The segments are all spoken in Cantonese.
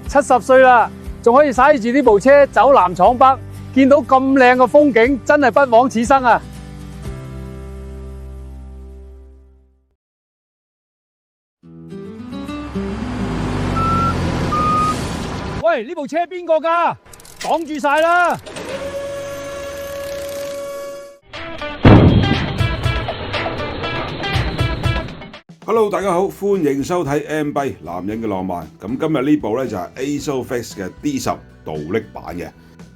70歲啦，仲可以踩住呢部車走南闖北，見到咁靚嘅風景，真係不枉此生啊！喂，呢部車邊個㗎？擋住晒啦！Hello， 大家好，歡迎收睇 M 幣男人嘅浪漫。咁今日呢部咧就係 ASOFIX 嘅 D10 倒力版嘅。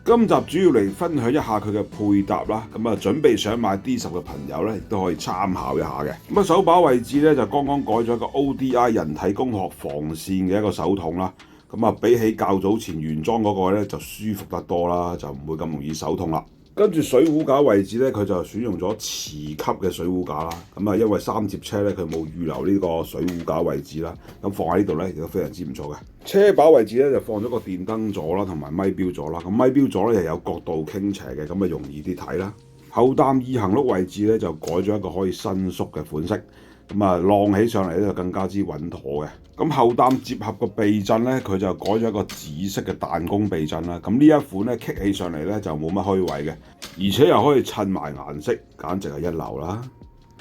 今集主要嚟分享一下佢嘅配搭啦。咁啊，準備想買 D10 嘅朋友咧，亦都可以參考一下嘅。咁啊，手把位置咧就剛剛改咗一個 ODI 人體工學防線嘅一個手筒啦。咁啊，比起較早前原裝嗰個咧就舒服得多啦，就唔會咁容易手痛啦。跟住水壺架位置咧，佢就選用咗磁吸嘅水壺架啦。咁啊，因為三接車咧，佢冇預留呢個水壺架位置啦。咁放喺呢度咧，亦都非常之唔錯嘅。車把位置咧就放咗個電燈座啦，同埋咪錶座啦。咁咪錶座咧又有角度傾斜嘅，咁啊容易啲睇啦。後擔二行碌位置咧就改咗一個可以伸縮嘅款式。咁啊，晾起上嚟咧就更加之穩妥嘅。咁後擔接合個避震咧，佢就改咗一個紫色嘅彈弓避震啦。咁呢一款咧棘起上嚟咧就冇乜虛位嘅，而且又可以襯埋顏色，簡直係一流啦。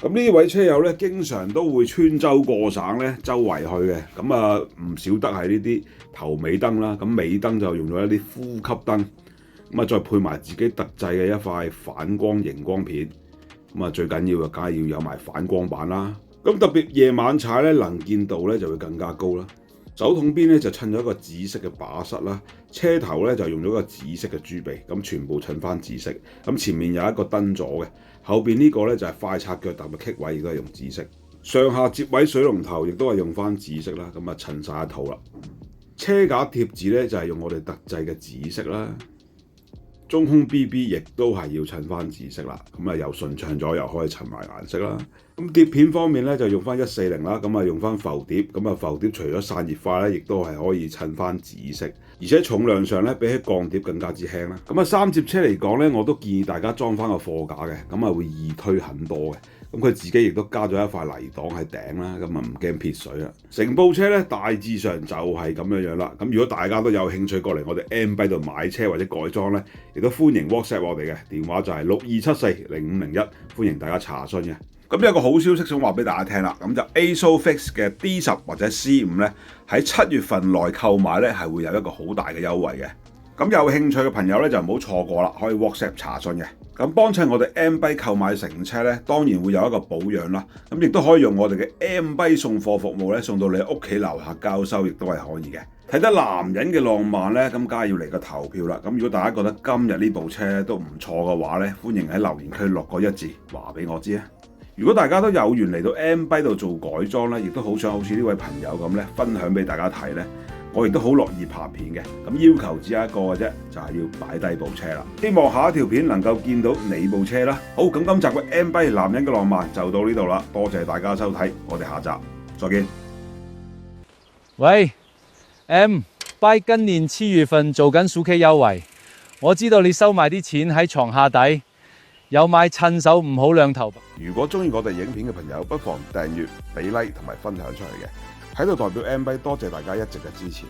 咁呢位車友咧，經常都會穿州過省咧，周圍去嘅。咁啊，唔少得係呢啲頭尾燈啦。咁尾燈就用咗一啲呼吸燈，咁啊再配埋自己特製嘅一塊反光熒光片。咁啊最緊要嘅梗係要有埋反光板啦。咁特別夜晚踩咧，能見度咧就會更加高啦。手筒邊咧就襯咗一個紫色嘅把塞啦，車頭咧就用咗個紫色嘅豬鼻，咁全部襯翻紫色。咁前面有一個燈座嘅，後邊呢個咧就係快拆腳踏嘅棘位，亦都係用紫色。上下接位水龍頭亦都係用翻紫色啦，咁啊襯晒一套啦。車架貼紙咧就係用我哋特製嘅紫色啦。中空 BB 亦都係要襯翻紫色啦，咁啊又順暢咗，又可以襯埋顏色啦。咁碟片方面咧就用翻140啦，咁啊用翻浮碟，咁啊浮碟除咗散熱塊咧，亦都係可以襯翻紫色，而且重量上咧比起鋼碟更加之輕啦。咁啊三接車嚟講咧，我都建議大家裝翻個貨架嘅，咁啊會易推很多嘅。咁佢自己亦都加咗一塊泥擋喺頂啦，咁啊唔驚撇水啦。成部車咧大致上就係咁樣啦。咁如果大家都有興趣過嚟我哋 M 幣度買車或者改裝咧，亦都歡迎 WhatsApp 我哋嘅電話就係62740501，歡迎大家查詢嘅。咁有個好消息想話俾大家聽啦，咁就 ASOFIX 嘅 D10 或者 C5 咧喺7月份內購買咧係會有一個好大嘅優惠嘅。咁有興趣嘅朋友咧就唔好錯過啦，可以 WhatsApp 查詢嘅。咁幫襯我哋 M 幣購買成車咧，當然會有一個保養啦。咁亦都可以用我哋嘅 M 幣送貨服務咧，送到你屋企樓下交收，亦都係可以嘅。睇得男人嘅浪漫咧，咁梗係要嚟個投票啦。咁如果大家覺得今日呢部車都唔錯嘅話咧，歡迎喺留言區落個1字話俾我知啊！如果大家都有緣嚟到 M 幣度做改裝咧，亦都好想好似呢位朋友咁咧，分享俾大家睇咧。我亦都好樂意拍片嘅，咁要求只有一個嘅啫，就係要擺低部車啦。希望下一條片能夠見到你部車啦。好，咁今集嘅 M 幣男人嘅浪漫就到呢度啦，多謝大家收睇，我哋下集再見。喂 ，M 幣今年7月份做緊暑期優惠，我知道你收埋啲錢喺床下底，有買趁手唔好兩頭。如果中意我哋影片嘅朋友，不妨訂閱、俾 like 同埋分享出去嘅。喺度代表 M 幣多謝大家一直嘅支持。